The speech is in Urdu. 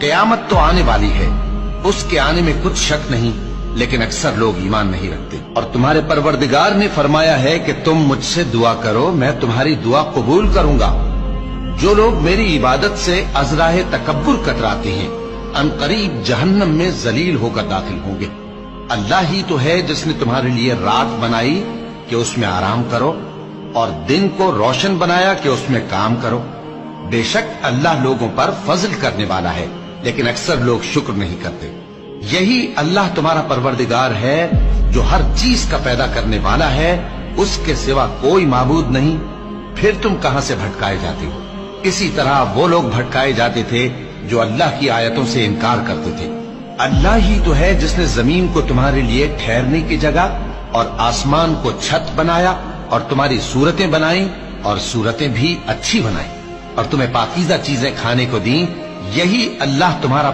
قیامت تو آنے والی ہے، اس کے آنے میں کچھ شک نہیں، لیکن اکثر لوگ ایمان نہیں رکھتے۔ اور تمہارے پروردگار نے فرمایا ہے کہ تم مجھ سے دعا کرو، میں تمہاری دعا قبول کروں گا۔ جو لوگ میری عبادت سے ازراہ تکبر کتراتے ہیں ان قریب جہنم میں ذلیل ہو کر داخل ہوں گے۔ اللہ ہی تو ہے جس نے تمہارے لیے رات بنائی کہ اس میں آرام کرو، اور دن کو روشن بنایا کہ اس میں کام کرو۔ بے شک اللہ لوگوں پر فضل کرنے والا ہے، لیکن اکثر لوگ شکر نہیں کرتے۔ یہی اللہ تمہارا پروردگار ہے جو ہر چیز کا پیدا کرنے والا ہے، اس کے سوا کوئی معبود نہیں، پھر تم کہاں سے بھٹکائے جاتے ہو؟ اسی طرح وہ لوگ بھٹکائے جاتے تھے جو اللہ کی آیتوں سے انکار کرتے تھے۔ اللہ ہی تو ہے جس نے زمین کو تمہارے لیے ٹھہرنے کی جگہ اور آسمان کو چھت بنایا، اور تمہاری صورتیں بنائیں اور صورتیں بھی اچھی بنائیں، اور تمہیں پاکیزہ چیزیں کھانے کو دیں۔ یہی اللہ تمہارا